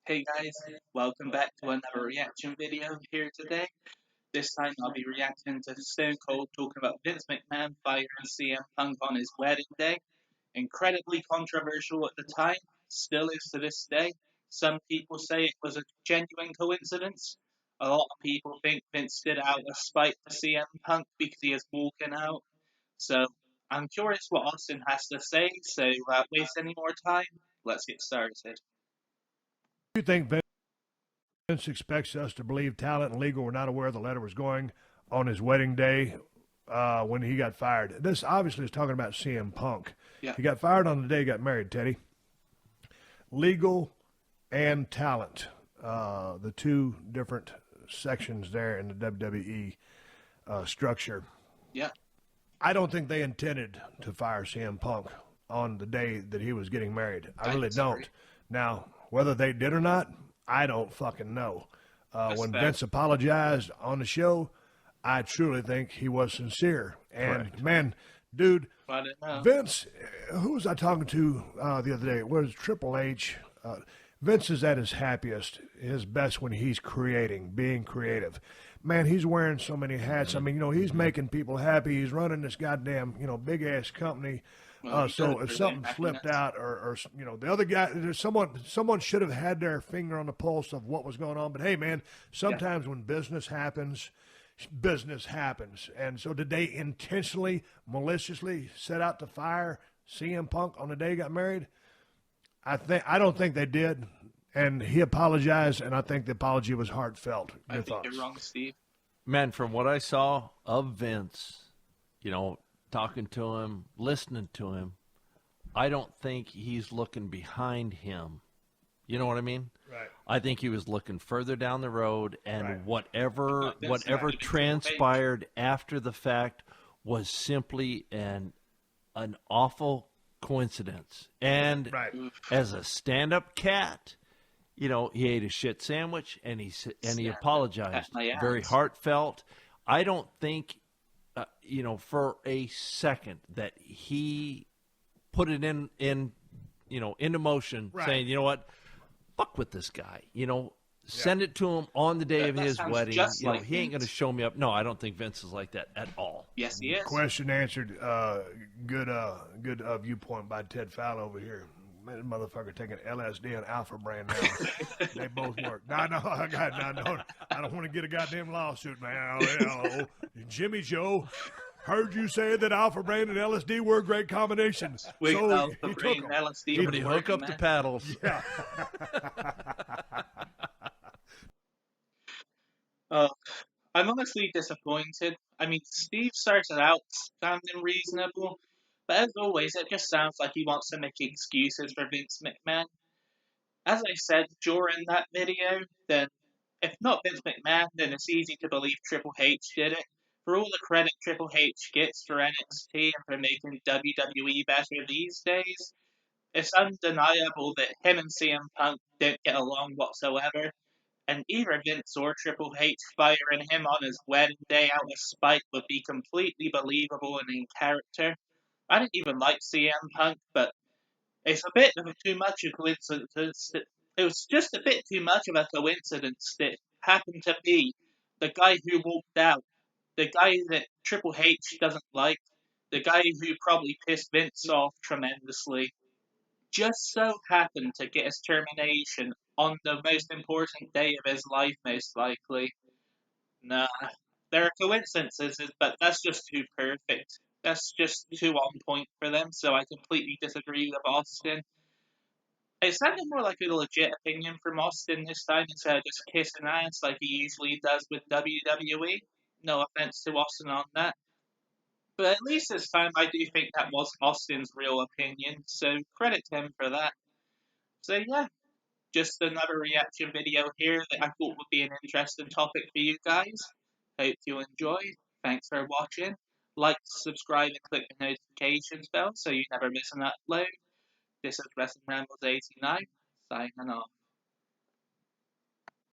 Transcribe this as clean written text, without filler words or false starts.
Hey guys, welcome back to another reaction video here today. This time I'll be reacting to Stone Cold talking about Vince McMahon firing CM Punk on his wedding day. Incredibly controversial at the time, still is to this day. Some people say it was a genuine coincidence. A lot of people think Vince did it out of spite for CM Punk because he is walking out. So I'm curious what Austin has to say, so without waste any more time, let's get started. Do you think Vince expects us to believe Talent and Legal were not aware the letter was going on his wedding day when he got fired? This obviously is talking about CM Punk. Yeah. He got fired on the day he got married, Teddy. Legal and Talent, the two different sections there in the WWE structure. Yeah. I don't think they intended to fire CM Punk on the day that he was getting married. I really don't. Now, whether they did or not, I don't fucking know. When Vince apologized on the show, I truly think he was sincere. And correct. Man, dude, Vince, who was I talking to the other day? It was Triple H. Vince is at his happiest, his best when he's creating, being creative. Man, he's wearing so many hats. I mean, he's making people happy. He's running this goddamn, big ass company. So if something slipped out, or the other guy, someone should have had their finger on the pulse of what was going on. But hey, man, sometimes when business happens, and so did they intentionally, maliciously set out to fire CM Punk on the day he got married? I don't think they did, and he apologized, and I think the apology was heartfelt. I think you're wrong, Steve. Man, from what I saw of Vince, talking to him, listening to him, I don't think he's looking behind him. You know what I mean? Right. I think he was looking further down the road, and whatever transpired after the fact was simply an awful coincidence. And as a stand-up cat, he ate a shit sandwich, and he apologized. Very heartfelt. I don't think for a second that he put it into motion, saying, you know what, fuck with this guy, send it to him on the day of his wedding. He ain't going to show me up. No, I don't think Vince is like that at all. Yes, he is. Question answered. Good viewpoint by Ted Fowler over here. Man, this motherfucker taking LSD and Alpha Brand now. They both work. I don't want to get a goddamn lawsuit, man. Jimmy Joe, heard you say that Alpha Brand and LSD were a great combination. So he took them. LSD. Somebody hook up the paddles. Yeah. I'm honestly disappointed. I mean, Steve started out sounding reasonable, but as always, it just sounds like he wants to make excuses for Vince McMahon. As I said during that video, then if not Vince McMahon, then it's easy to believe Triple H did it. For all the credit Triple H gets for NXT and for making WWE better these days, it's undeniable that him and CM Punk don't get along whatsoever. And either Vince or Triple H firing him on his wedding day out of spite would be completely believable and in character. I don't even like CM Punk, but it's a bit of too much of a coincidence. It was just a bit too much of a coincidence that happened to be the guy who walked out, the guy that Triple H doesn't like, the guy who probably pissed Vince off tremendously, just so happened to get his termination on the most important day of his life, most likely. Nah, there are coincidences, but that's just too perfect. That's just too on point for them, so I completely disagree with Austin. It sounded more like a legit opinion from Austin this time instead of just kissing ass like he usually does with WWE. No offense to Austin on that. But at least this time I do think that was Austin's real opinion, so credit to him for that. So yeah, just another reaction video here that I thought would be an interesting topic for you guys. Hope you enjoyed. Thanks for watching. Like, subscribe, and click the notifications bell so you never miss an upload. This is Wrestling Rambles 89, signing off.